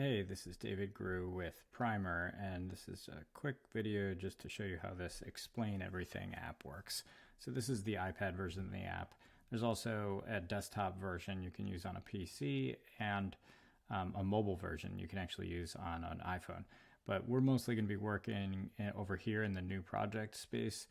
Hey, this is David Grew with PRIMR, and this is a quick video just to show you how this Explain Everything app works. So this is the iPad version of the app. There's also a desktop version you can use on a PC and a mobile version you can actually use on an iPhone. But we're mostly going to be working over here in the new project space.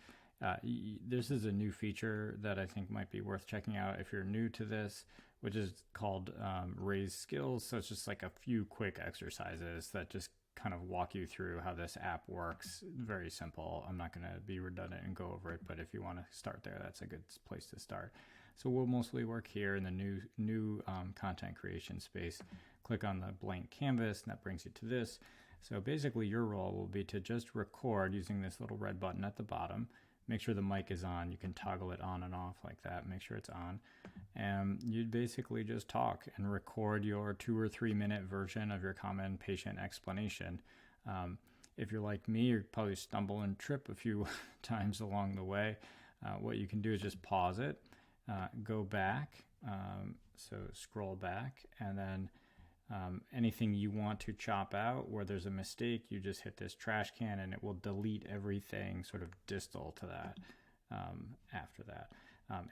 This is a new feature that I think might be worth checking out if you're new to this, which is called Raise Skills. So it's just like a few quick exercises that just kind of walk you through how this app works. Very simple. I'm not going to be redundant and go over it, but if you want to start there, that's a good place to start. So we'll mostly work here in the new content creation space. Click on the blank canvas, and that brings you to this. So basically your role will be to just record using this little red button at the bottom. Make sure the mic is on. You can toggle it on and off like that. Make sure it's on. And you'd basically just talk and record your 2 or 3 minute version of your common patient explanation. If you're like me, you probably stumble and trip a few times along the way. What you can do is just pause it, go back, so scroll back, and then anything you want to chop out where there's a mistake, you just hit this trash can and it will delete everything sort of distal to that after that.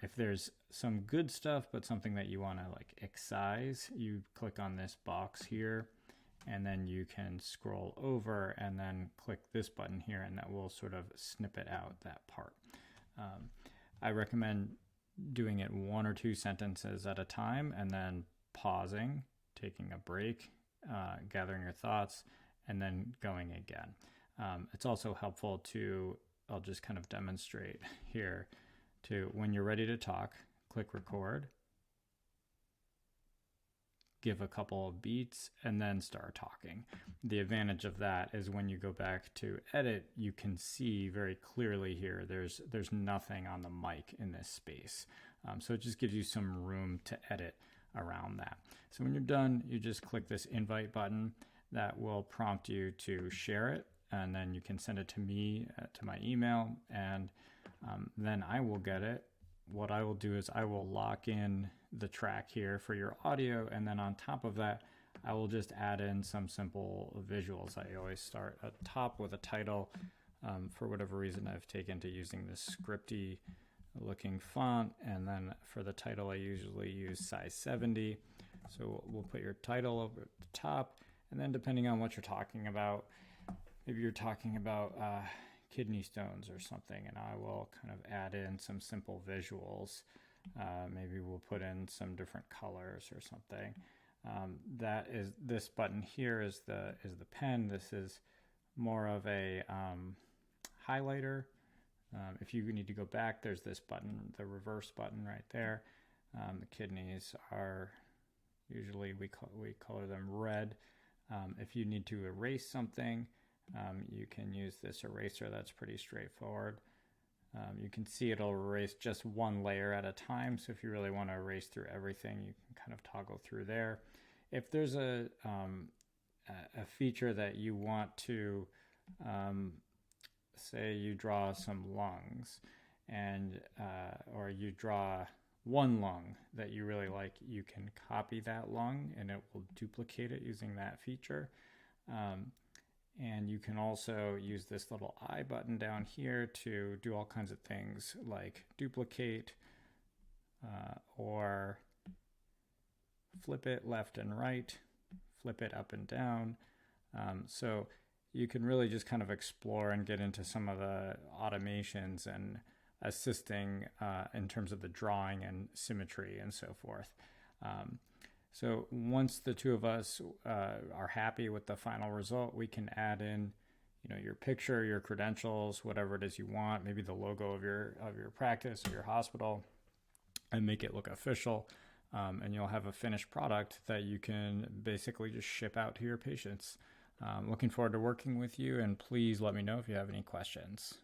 If there's some good stuff but something that you want to like excise, you click on this box here and then you can scroll over and then click this button here and that will sort of snippet out that part. I recommend doing it 1 or 2 sentences at a time and then pausing, taking a break, gathering your thoughts, and then going again. It's also helpful to, I'll just kind of demonstrate here, to when you're ready to talk, click record, give a couple of beats, and then start talking. The advantage of that is when you go back to edit, you can see very clearly here, there's nothing on the mic in this space. So it just gives you some room to edit around that. So when you're done, you just click this invite button that will prompt you to share it, and then you can send it to me to my email, and then I will get it. What I will do is I will lock in the track here for your audio, and then on top of that I will just add in some simple visuals. I always start at top with a title. For whatever reason, I've taken to using this scripty looking font, and then for the title I usually use size 70. So we'll put your title over at the top, and then depending on what you're talking about, maybe you're talking about kidney stones or something, and I will kind of add in some simple visuals. Maybe we'll put in some different colors or something. That is, this button here is the pen. This is more of a highlighter. If you need to go back, there's this button, the reverse button right there. The kidneys are usually, we color them red. If you need to erase something, you can use this eraser. That's pretty straightforward. You can see it'll erase just one layer at a time. So if you really want to erase through everything, you can kind of toggle through there. If there's a feature that you want to, say you draw some lungs, and or you draw one lung that you really like, you can copy that lung and it will duplicate it using that feature. And you can also use this little I button down here to do all kinds of things like duplicate or flip it left and right, flip it up and down. So you can really just kind of explore and get into some of the automations and assisting in terms of the drawing and symmetry and so forth. So once the two of us are happy with the final result, we can add in, your picture, your credentials, whatever it is you want, maybe the logo of your practice or your hospital, and make it look official. And you'll have a finished product that you can basically just ship out to your patients. Looking forward to working with you, and please let me know if you have any questions.